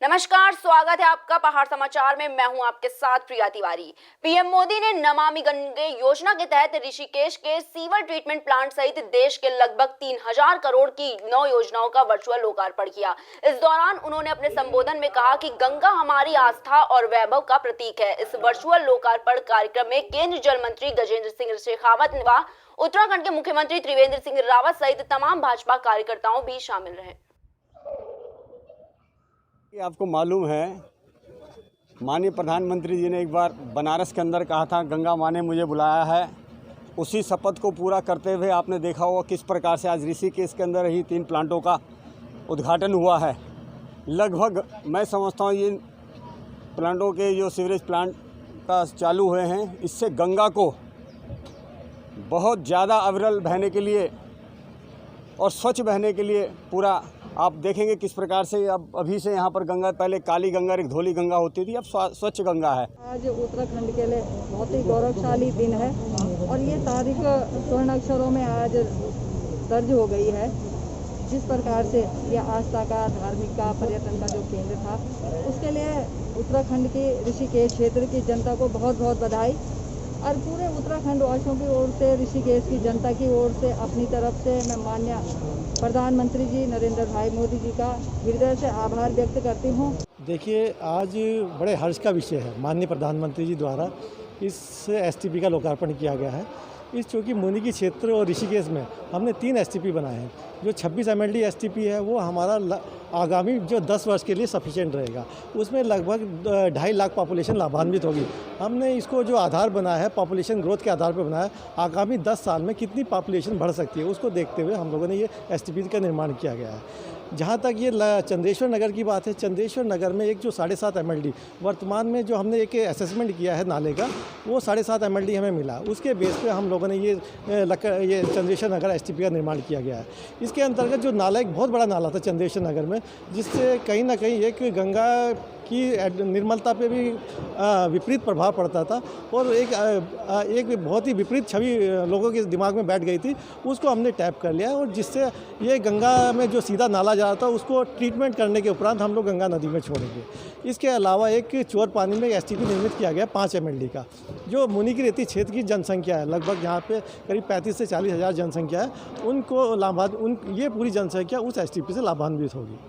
नमस्कार, स्वागत है आपका पहाड़ समाचार में। मैं हूं आपके साथ प्रिया तिवारी। पीएम मोदी ने नमामि गंगे योजना के तहत ऋषिकेश के सीवर ट्रीटमेंट प्लांट सहित देश के लगभग 3000 करोड़ की 9 योजनाओं का वर्चुअल लोकार्पण किया। इस दौरान उन्होंने अपने संबोधन में कहा कि गंगा हमारी आस्था और वैभव का प्रतीक है। इस वर्चुअल लोकार्पण कार्यक्रम में केंद्रीय जल मंत्री गजेंद्र सिंह शेखावत व उत्तराखंड के मुख्यमंत्री त्रिवेंद्र सिंह रावत सहित तमाम भाजपा कार्यकर्ताओं भी शामिल रहे। आपको मालूम है, माननीय प्रधानमंत्री जी ने एक बार बनारस के अंदर कहा था, गंगा माँ ने मुझे बुलाया है। उसी शपथ को पूरा करते हुए आपने देखा होगा किस प्रकार से आज ऋषिकेश के अंदर ही 3 प्लांटों का उद्घाटन हुआ है। लगभग मैं समझता हूँ ये प्लांटों के जो सीवरेज प्लांट का चालू हुए हैं, इससे गंगा को बहुत ज़्यादा अविरल बहने के लिए और स्वच्छ बहने के लिए पूरा आप देखेंगे किस प्रकार से अब अभी से यहाँ पर गंगा, पहले काली गंगा एक धोली गंगा होती थी, अब स्वच्छ गंगा है। आज उत्तराखंड के लिए बहुत ही गौरवशाली दिन है और ये तारीख स्वर्ण अक्षरों में आज दर्ज हो गई है। जिस प्रकार से ये आस्था का, धार्मिक का, पर्यटन का जो केंद्र था, उसके लिए उत्तराखंड के ऋषिकेश क्षेत्र की जनता को बहुत बहुत बधाई और पूरे उत्तराखंड वासियों की ओर से, ऋषिकेश की जनता की ओर से, अपनी तरफ से मैं माननीय प्रधानमंत्री जी नरेंद्र भाई मोदी जी का हृदय से आभार व्यक्त करती हूँ। देखिए, आज बड़े हर्ष का विषय है, माननीय प्रधानमंत्री जी द्वारा इस एसटीपी का लोकार्पण किया गया है। इस चूँकि मुनिकी क्षेत्र और ऋषिकेश में हमने 3 एसटीपी बनाए हैं। जो 26 MLD एसटीपी है वो हमारा आगामी जो 10 वर्ष के लिए सफिशिएंट रहेगा। उसमें लगभग 2.5 लाख पॉपुलेशन लाभान्वित होगी। हमने इसको जो आधार बनाया है, पॉपुलेशन ग्रोथ के आधार पर बनाया है, आगामी 10 साल में कितनी पॉपुलेशन बढ़ सकती है उसको देखते हुए हम लोगों ने ये एसटीपी का निर्माण किया गया है। जहाँ तक ये चंदेश्वर नगर की बात है, चंदेश्वर नगर में एक जो 7.5 MLD वर्तमान में जो हमने एक असेसमेंट किया है नाले का, वो 7.5 MLD हमें मिला। उसके बेस पे हम लोगों ने ये चंदेश्वर नगर एसटीपी का निर्माण किया गया है। इसके अंतर्गत जो नाला, एक बहुत बड़ा नाला था चंदेश्वर नगर में, जिससे कहीं ना कहीं एक गंगा की निर्मलता पे भी विपरीत प्रभाव पड़ता था और एक बहुत ही विपरीत छवि लोगों के दिमाग में बैठ गई थी। उसको हमने टैप कर लिया और जिससे ये गंगा में जो सीधा नाला जा रहा था उसको ट्रीटमेंट करने के उपरांत हम लोग गंगा नदी में छोड़ेंगे। इसके अलावा एक चोर पानी में एसटीपी निर्मित किया गया 5 MLD का। जो मुनिकी रेती क्षेत्र की जनसंख्या है, लगभग यहाँ पे करीब 35 से 40 हज़ार जनसंख्या है, उनको ये पूरी जनसंख्या उस एसटीपी से लाभान्वित होगी।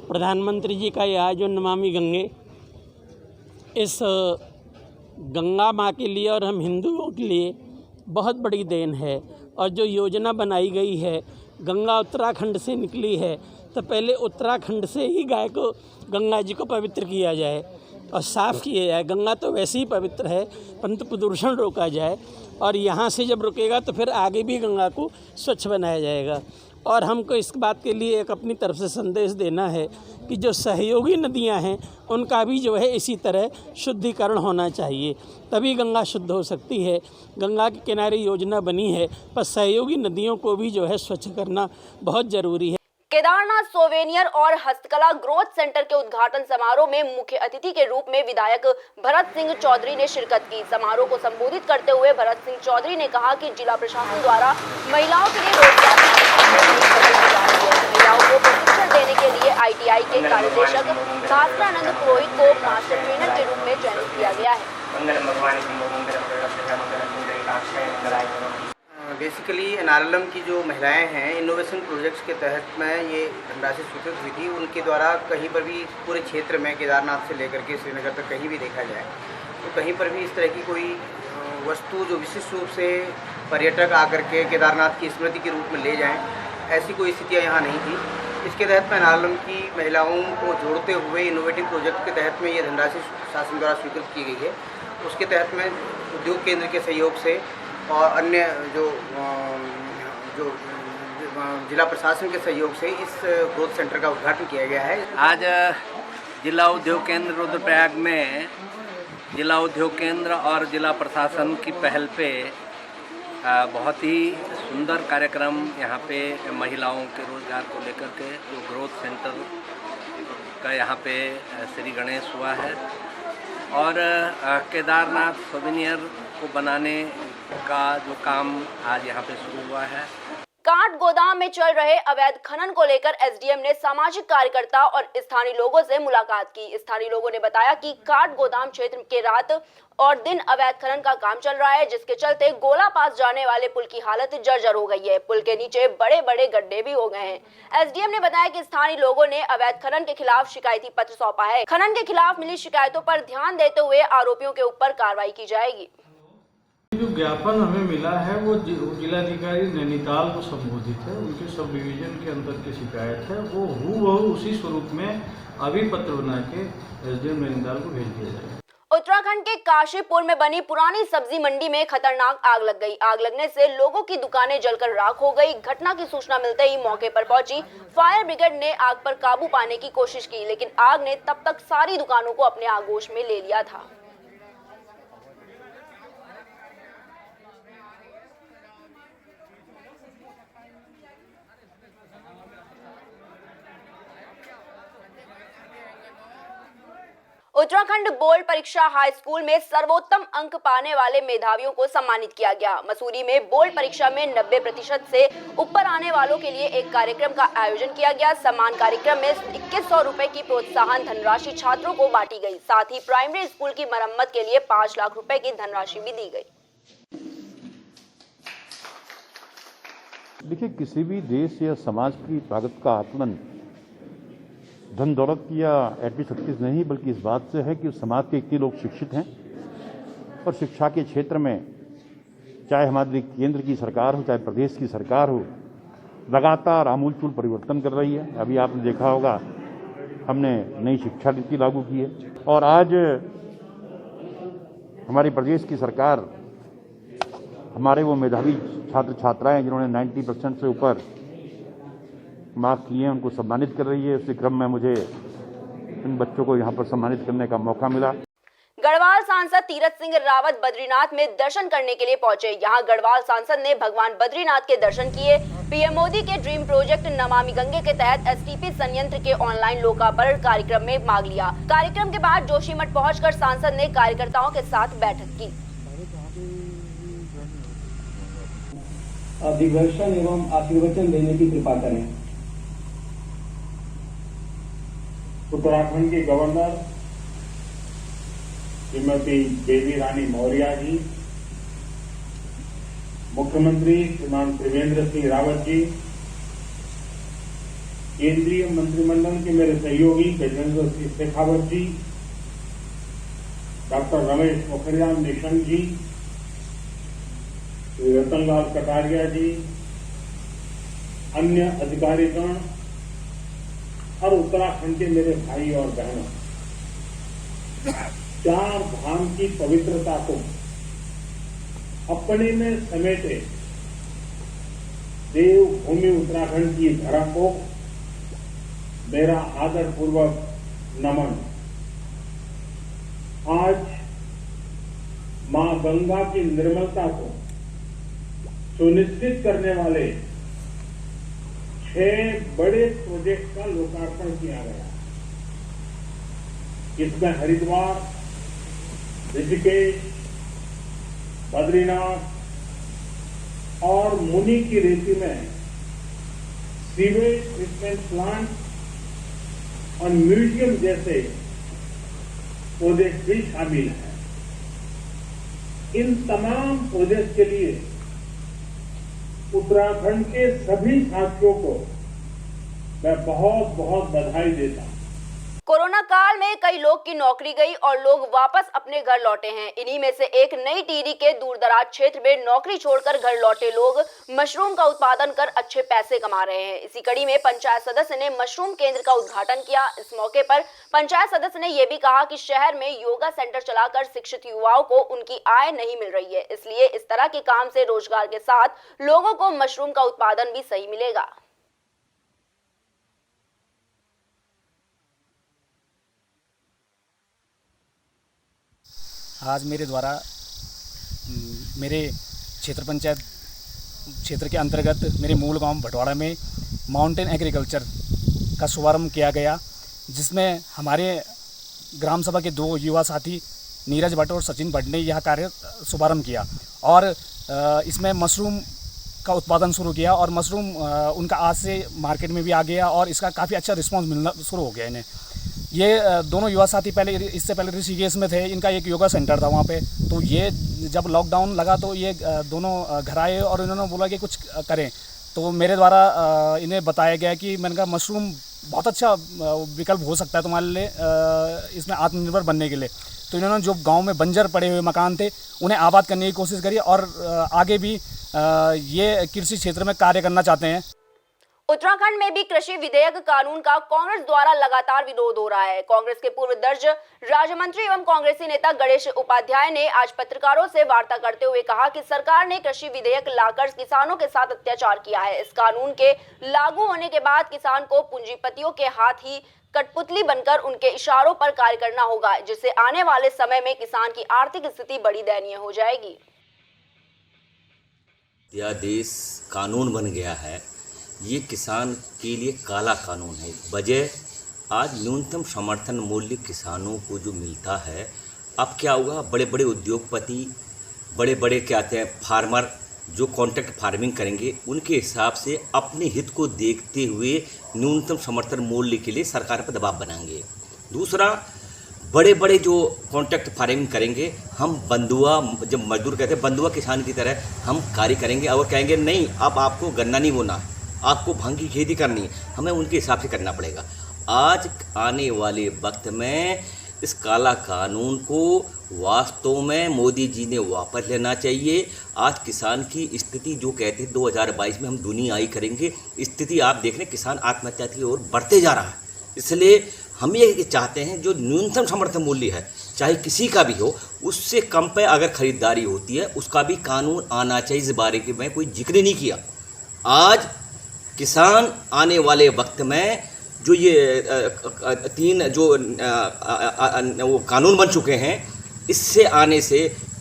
प्रधानमंत्री जी का यह जो नमामि गंगे, इस गंगा माँ के लिए और हम हिंदुओं के लिए बहुत बड़ी देन है। और जो योजना बनाई गई है, गंगा उत्तराखंड से निकली है, तो पहले उत्तराखंड से ही गाय को, गंगा जी को पवित्र किया जाए और साफ़ किया जाए। गंगा तो वैसे ही पवित्र है, परंतु प्रदूषण रोका जाए और यहाँ से जब रुकेगा तो फिर आगे भी गंगा को स्वच्छ बनाया जाएगा। और हमको इस बात के लिए एक अपनी तरफ से संदेश देना है कि जो सहयोगी नदियां हैं उनका भी जो है इसी तरह शुद्धिकरण होना चाहिए, तभी गंगा शुद्ध हो सकती है। गंगा के किनारे योजना बनी है, पर सहयोगी नदियों को भी जो है स्वच्छ करना बहुत ज़रूरी है। केदारनाथ सोवेनियर और हस्तकला ग्रोथ सेंटर के उद्घाटन समारोह में मुख्य अतिथि के रूप में विधायक भरत सिंह चौधरी ने शिरकत की। समारोह को संबोधित करते हुए भरत सिंह चौधरी ने कहा कि जिला प्रशासन द्वारा महिलाओं के लिए रोजगार महिलाओं को प्रशिक्षण देने के लिए ITI के कार्यदेशक भास्करानंद पुरोहित को मास्टर ट्रेनर के रूप में चयनित किया गया है। बेसिकली NRLM की जो महिलाएं हैं, इनोवेशन प्रोजेक्ट्स के तहत में ये धनराशि स्वीकृत हुई थी। उनके द्वारा कहीं पर भी पूरे क्षेत्र में, केदारनाथ से लेकर के श्रीनगर तक कहीं भी देखा जाए तो कहीं पर भी इस तरह की कोई वस्तु जो विशिष्ट रूप से पर्यटक आकर के केदारनाथ की स्मृति के रूप में ले जाएं, ऐसी कोई स्थितियाँ यहाँ नहीं थी। इसके तहत में NRLM की महिलाओं को जोड़ते हुए इनोवेटिव प्रोजेक्ट के तहत में ये धनराशि शासन द्वारा स्वीकृत की गई है। उसके तहत में उद्योग केंद्र के सहयोग से और अन्य जो जिला प्रशासन के सहयोग से इस ग्रोथ सेंटर का उद्घाटन किया गया है। आज जिला उद्योग केंद्र रुद्रप्रयाग में जिला उद्योग केंद्र और जिला प्रशासन की पहल पे बहुत ही सुंदर कार्यक्रम यहाँ पे महिलाओं के रोजगार को लेकर के जो ग्रोथ सेंटर का यहाँ पे श्री गणेश हुआ है और केदारनाथ सोवेनियर को बनाने का जो काम आज यहाँ पे शुरू हुआ है। काठ गोदाम में चल रहे अवैध खनन को लेकर एसडीएम ने सामाजिक कार्यकर्ता और स्थानीय लोगों से मुलाकात की। स्थानीय लोगों ने बताया कि काठ गोदाम क्षेत्र के रात और दिन अवैध खनन का काम चल रहा है, जिसके चलते गोला पास जाने वाले पुल की हालत जर्जर हो गई है। पुल के नीचे बड़े बड़े गड्ढे भी हो गए हैं। एसडीएम ने बताया कि स्थानीय लोगों ने अवैध खनन के खिलाफ शिकायती पत्र सौंपा है। खनन के खिलाफ मिली शिकायतों पर ध्यान देते हुए आरोपियों के ऊपर कार्रवाई की जाएगी। जो ज्ञापन हमें मिला है वो जिलाधिकारी नैनीताल को संबोधित है, उनके सब डिवीजन के अंदर की शिकायत है। वो हूबहू उसी स्वरूप में अभी पत्र बना के एसडीएम नैनीताल को भेज दिया जाएगा। उत्तराखंड के काशीपुर में बनी पुरानी सब्जी मंडी में खतरनाक आग लग गई। आग लगने से लोगों की दुकानें जलकर राख हो गई। घटना की सूचना मिलते ही मौके पर पहुंची फायर ब्रिगेड ने आग पर काबू पाने की कोशिश की, लेकिन आग ने तब तक सारी दुकानों को अपने आगोश में ले लिया था। उत्तराखंड बोर्ड परीक्षा हाई स्कूल में सर्वोत्तम अंक पाने वाले मेधावियों को सम्मानित किया गया। मसूरी में बोर्ड परीक्षा में 90% से ऊपर आने वालों के लिए एक कार्यक्रम का आयोजन किया गया। सम्मान कार्यक्रम में 2100 रुपए की प्रोत्साहन धनराशि छात्रों को बांटी गई। साथ ही प्राइमरी स्कूल की मरम्मत के लिए 5 लाख रुपए की धनराशि भी दी गई। देखिए, किसी भी देश या समाज की ताकत का आकलन धन दौलत की या एटमी शक्ति से नहीं, बल्कि इस बात से है कि उस समाज के कितने लोग शिक्षित हैं और शिक्षा के क्षेत्र में चाहे हमारी केंद्र की सरकार हो चाहे प्रदेश की सरकार हो, लगातार आमूलचूल परिवर्तन कर रही है। अभी आपने देखा होगा हमने नई शिक्षा नीति लागू की है और आज हमारे प्रदेश की सरकार हमारे वो मेधावी छात्र छात्राएं जिन्होंने 90% से ऊपर मार्क्स लिए उनको सम्मानित कर रही है। इसी क्रम में मुझे इन बच्चों को यहाँ पर सम्मानित करने का मौका मिला। गढ़वाल सांसद तीरथ सिंह रावत बद्रीनाथ में दर्शन करने के लिए पहुंचे। यहां गढ़वाल सांसद ने भगवान बद्रीनाथ के दर्शन किए। पीएम मोदी के ड्रीम प्रोजेक्ट नमामि गंगे के तहत एसटीपी संयंत्र के ऑनलाइन लोकार्पण कार्यक्रम में भाग लिया। कार्यक्रम के बाद जोशीमठ पहुंचकर सांसद ने कार्यकर्ताओं के साथ बैठक की। दिग्दर्शन एवं आशीर्वचन देने की कृपा करें। उत्तराखंड के गवर्नर श्रीमती बेबी रानी मौर्य जी, मुख्यमंत्री श्रीमान त्रिवेंद्र सिंह रावत जी, केंद्रीय मंत्रिमंडल के मेरे सहयोगी गजेंद्र सिंह शेखावत जी, डॉक्टर रमेश पोखरियाल निशंक जी, श्री रतनलाल कटारिया जी, अन्य अधिकारीगण और उत्तराखंड के मेरे भाई और बहनों, चार धाम की पवित्रता को अपने में समेटे देवभूमि उत्तराखंड की धरा को मेरा आदरपूर्वक नमन। आज मां गंगा की निर्मलता को सुनिश्चित करने वाले 6 बड़े प्रोजेक्ट का लोकार्पण किया गया। इसमें हरिद्वार, ऋषिकेश, बद्रीनाथ और मुनि की रेती में सीवेज ट्रीटमेंट प्लांट और म्यूजियम जैसे प्रोजेक्ट भी शामिल हैं। इन तमाम प्रोजेक्ट के लिए उत्तराखंड के सभी साथियों को मैं बहुत बहुत बधाई देता हूं। कोरोना काल में कई लोग की नौकरी गई और लोग वापस अपने घर लौटे हैं। इन्हीं में से एक नई टिहरी के दूरदराज क्षेत्र में नौकरी छोड़कर घर लौटे लोग मशरूम का उत्पादन कर अच्छे पैसे कमा रहे हैं। इसी कड़ी में पंचायत सदस्य ने मशरूम केंद्र का उद्घाटन किया। इस मौके पर पंचायत सदस्य ने यह भी कहा कि शहर में योगा सेंटर चलाकर शिक्षित युवाओं को उनकी आय नहीं मिल रही है, इसलिए इस तरह के काम से रोजगार के साथ लोगों को मशरूम का उत्पादन भी सही मिलेगा। आज मेरे द्वारा मेरे क्षेत्र पंचायत क्षेत्र के अंतर्गत मेरे मूल गांव भटवाड़ा में माउंटेन एग्रीकल्चर का शुभारंभ किया गया, जिसमें हमारे ग्राम सभा के 2 युवा साथी नीरज भट्ट और सचिन भट्ट ने यह कार्य शुभारंभ किया और इसमें मशरूम का उत्पादन शुरू किया और मशरूम उनका आज से मार्केट में भी आ गया और इसका काफ़ी अच्छा रिस्पांस मिलना शुरू हो गया इन्हें। ये दोनों युवा साथी इससे पहले ऋषिकेश में थे, इनका एक योगा सेंटर था वहाँ पे। तो ये जब लॉकडाउन लगा तो ये दोनों घर आए और इन्होंने बोला कि कुछ करें। तो मेरे द्वारा इन्हें बताया गया कि मैंने कहा मशरूम बहुत अच्छा विकल्प हो सकता है तुम्हारे लिए इसमें आत्मनिर्भर बनने के लिए। तो इन्होंने जो गांव में बंजर पड़े हुए मकान थे उन्हें आबाद करने की कोशिश करी और आगे भी ये कृषि क्षेत्र में कार्य करना चाहते हैं। उत्तराखंड में भी कृषि विधेयक कानून का कांग्रेस द्वारा लगातार विरोध हो रहा है। कांग्रेस के पूर्व दर्ज राज्य मंत्री एवं कांग्रेसी नेता गणेश उपाध्याय ने आज पत्रकारों से वार्ता करते हुए कहा कि सरकार ने कृषि विधेयक लाकर किसानों के साथ अत्याचार किया है। इस कानून के लागू होने के बाद किसान को पूंजीपतियों के हाथ ही कठपुतली बनकर उनके इशारों पर कार्य करना होगा, जिससे आने वाले समय में किसान की आर्थिक स्थिति बड़ी दयनीय हो जाएगी। यह देश कानून बन गया है, ये किसान के लिए काला कानून है। वजह आज न्यूनतम समर्थन मूल्य किसानों को जो मिलता है, अब क्या होगा, बड़े बड़े उद्योगपति, बड़े बड़े क्या कहते हैं फार्मर जो कॉन्ट्रैक्ट फार्मिंग करेंगे, उनके हिसाब से अपने हित को देखते हुए न्यूनतम समर्थन मूल्य के लिए सरकार पर दबाव बनाएंगे। दूसरा, बड़े बड़े जो कॉन्ट्रैक्ट फार्मिंग करेंगे, हम बंधुआ, जब मजदूर कहते हैं बंधुआ किसान की तरह हम कार्य करेंगे और कहेंगे नहीं अब आपको गन्ना नहीं बोना, आपको भांग की खेती करनी है, हमें उनके हिसाब से करना पड़ेगा। आज आने वाले वक्त में इस काला कानून को वास्तव में मोदी जी ने वापस लेना चाहिए। आज किसान की स्थिति जो कहते हैं 2022 में हम दुनियाई करेंगे, स्थिति आप देख रहे हैं किसान आत्महत्या की ओर बढ़ते जा रहा है। इसलिए हम ये चाहते हैं जो न्यूनतम समर्थन मूल्य है, चाहे किसी का भी हो, उससे कम पे अगर खरीदारी होती है उसका भी कानून आना चाहिए। इस बारे के मैं कोई जिक्र नहीं किया। आज किसान आने वाले वक्त में जो ये तीन जो वो कानून बन चुके हैं, इससे आने से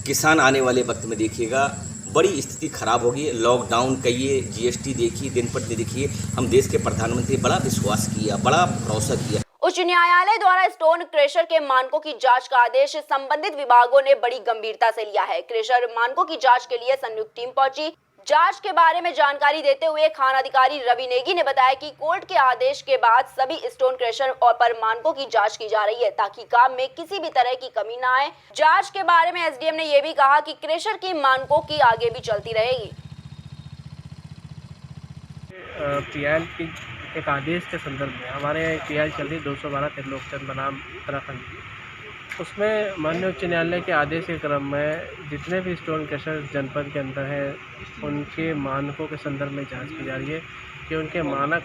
किसान आने वाले वक्त में देखिएगा बड़ी स्थिति खराब होगी। लॉकडाउन कहिए, जीएसटी देखिए, दिन प्रतिदिन देखिए, हम देश के प्रधानमंत्री बड़ा विश्वास किया, बड़ा भरोसा किया। उच्च न्यायालय द्वारा स्टोन क्रशर के मानकों की जांच का आदेश संबंधित विभागों ने बड़ी गंभीरता से लिया है। क्रशर मानकों की जांच के लिए संयुक्त टीम पहुंची। जांच के बारे में जानकारी देते हुए खान अधिकारी रवि नेगी ने बताया कि कोर्ट के आदेश के बाद सभी स्टोन क्रशर और पर मानकों की जांच की जा रही है ताकि काम में किसी भी तरह की कमी न आए। जांच के बारे में एसडीएम ने यह भी कहा कि क्रशर की मानकों की आगे भी चलती रहेगी। पीआईएल की एक आदेश के संदर्भ में हमारे यहाँ पीआईएल चल रही 212 त्रिलोकचंद बनाम उत्तराखंड, उसमें माननीय उच्च न्यायालय के आदेश के क्रम में जितने भी स्टोन क्रशर जनपद के अंदर है उनके मानकों के संदर्भ में जांच की जा रही है कि उनके मानक,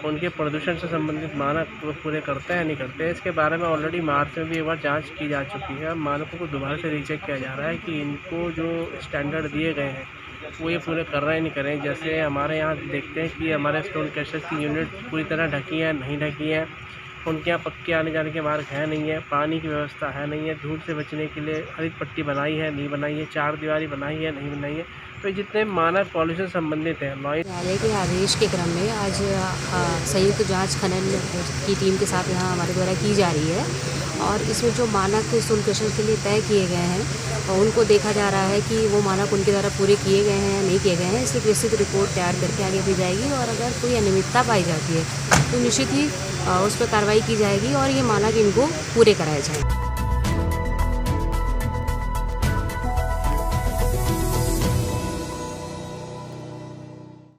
उनके प्रदूषण से संबंधित मानक वो पूरे करते हैं नहीं करते हैं। इसके बारे में ऑलरेडी मार्च में भी एक बार जांच की जा चुकी है। मानकों को दोबारा से रीचेक किया जा रहा है कि इनको जो स्टैंडर्ड दिए गए हैं वो ये पूरे कर रहे हैं नहीं कर रहे हैं। जैसे हमारे यहाँ देखते हैं कि हमारे स्टोन क्रशर की यूनिट पूरी तरह ढकी है नहीं ढकी है, उनके यहाँ पक्के आने जाने के मार्ग है नहीं है, पानी की व्यवस्था है नहीं है, धूल से बचने के लिए हरित पट्टी बनाई है नहीं बनाई है, चार दीवारी बनाई है नहीं बनाई है। तो जितने मानक पॉल्यूशन संबंधित हैं न्यायालय के आदेश के क्रम में आज संयुक्त जांच खनन की टीम के साथ यहाँ हमारे द्वारा की जा रही है और इसमें जो मानक स्टोन क्रशर के लिए तय किए गए हैं उनको देखा जा रहा है कि वो मानक उनके द्वारा पूरे किए गए हैं या नहीं किए गए हैं। इसकी विस्तृत रिपोर्ट तैयार करके आगे भेजी जाएगी और अगर कोई अनियमितता पाई जाती है तो निश्चित ही उस पर कार्रवाई की जाएगी और ये मानक इनको पूरे कराए जाएंगे।